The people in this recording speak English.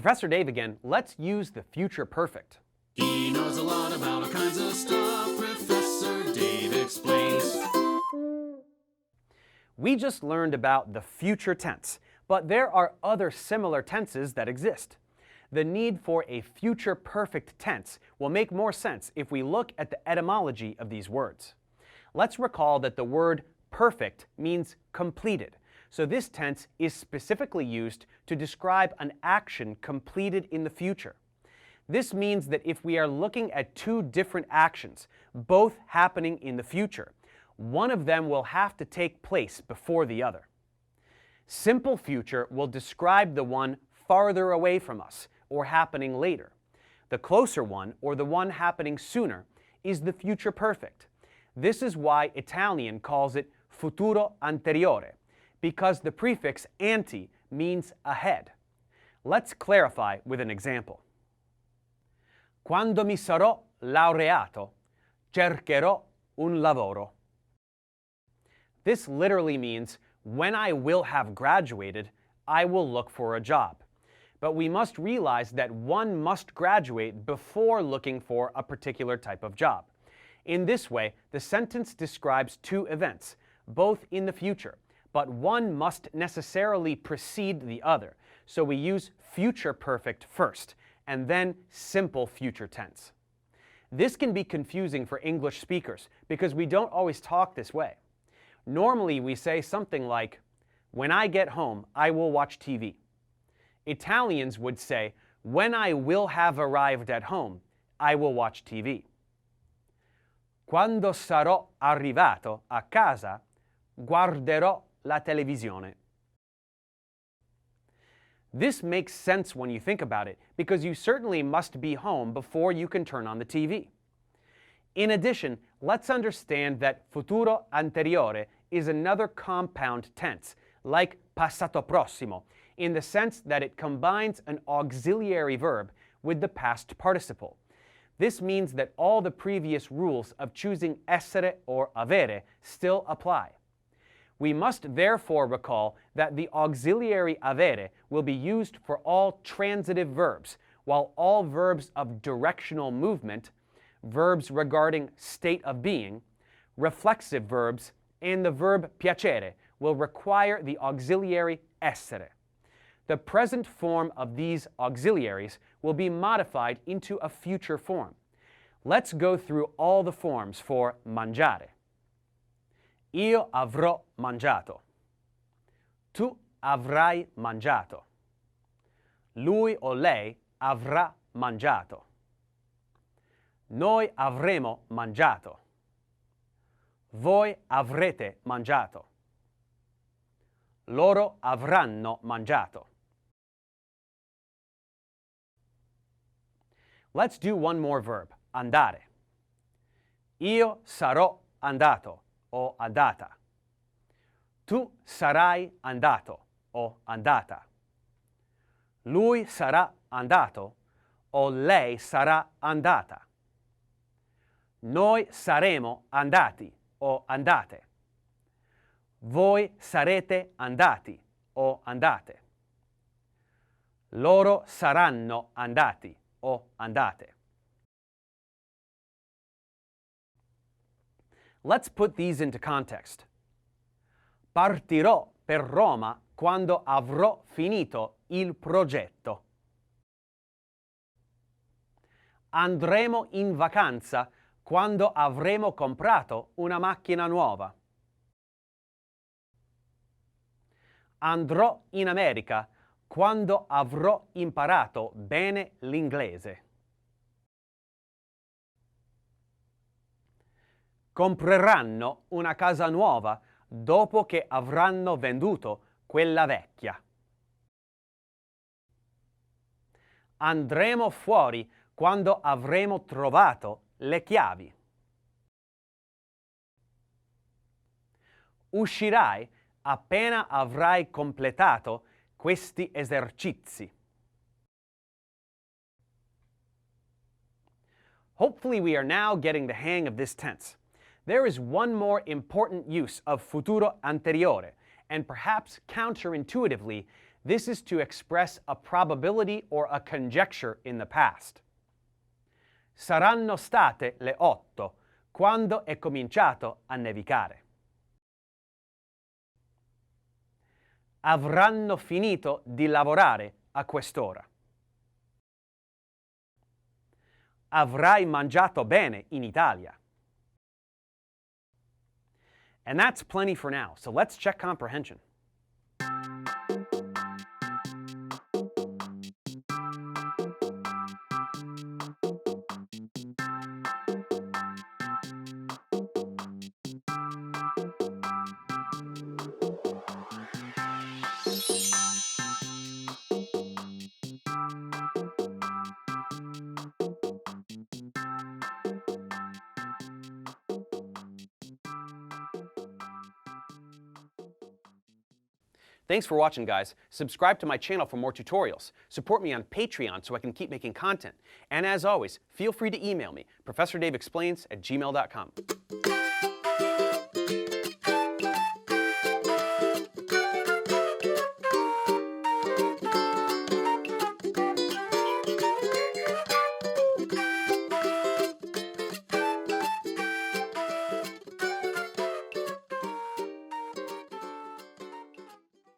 Professor Dave again. Let's use the future perfect. He knows a lot about all kinds of stuff. Professor Dave explains. We just learned about the future tense, but there are other similar tenses that exist. The need for a future perfect tense will make more sense if we look at the etymology of these words. Let's recall that the word perfect means completed, so this tense is specifically used to describe an action completed in the future. This means that if we are looking at two different actions, both happening in the future, one of them will have to take place before the other. Simple future will describe the one farther away from us, or happening later. The closer one, or the one happening sooner, is the future perfect. This is why Italian calls it Futuro Anteriore, because the prefix ante means ahead. Let's clarify with an example. Quando mi sarò laureato, cercherò un lavoro. This literally means, when I will have graduated, I will look for a job. But we must realize that one must graduate before looking for a particular type of job. In this way, the sentence describes two events, both in the future, but one must necessarily precede the other, so we use future perfect first, and then simple future tense. This can be confusing for English speakers because we don't always talk this way. Normally we say something like, when I get home, I will watch TV. Italians would say, when I will have arrived at home, I will watch TV. Quando sarò arrivato a casa, guarderò la televisione. This makes sense when you think about it, because you certainly must be home before you can turn on the TV. In addition, let's understand that futuro anteriore is another compound tense, like passato prossimo, in the sense that it combines an auxiliary verb with the past participle. This means that all the previous rules of choosing essere or avere still apply. We must therefore recall that the auxiliary avere will be used for all transitive verbs, while all verbs of directional movement, verbs regarding state of being, reflexive verbs, and the verb piacere will require the auxiliary essere. The present form of these auxiliaries will be modified into a future form. Let's go through all the forms for mangiare. Io avrò mangiato. Tu avrai mangiato. Lui o lei avrà mangiato. Noi avremo mangiato. Voi avrete mangiato. Loro avranno mangiato. Let's do one more verb, andare. Io sarò andato o andata. Tu sarai andato o andata. Lui sarà andato o lei sarà andata. Noi saremo andati o andate. Voi sarete andati o andate. Loro saranno andati o andate. Let's put these into context. Partirò per Roma quando avrò finito il progetto. Andremo in vacanza quando avremo comprato una macchina nuova. Andrò in America quando avrò imparato bene l'inglese. Compreranno una casa nuova dopo che avranno venduto quella vecchia. Andremo fuori quando avremo trovato le chiavi. Uscirai appena avrai completato questi esercizi. Hopefully we are now getting the hang of this tense. There is one more important use of futuro anteriore, and perhaps counterintuitively, This is to express a probability or a conjecture in the past. Saranno state le 8 quando è cominciato a nevicare. Avranno finito di lavorare a quest'ora. Avrai mangiato bene in Italia. And that's plenty for now, so let's check comprehension. Thanks for watching, guys. Subscribe to my channel for more tutorials. Support me on Patreon so I can keep making content. And as always, feel free to email me, ProfessorDaveExplains@gmail.com.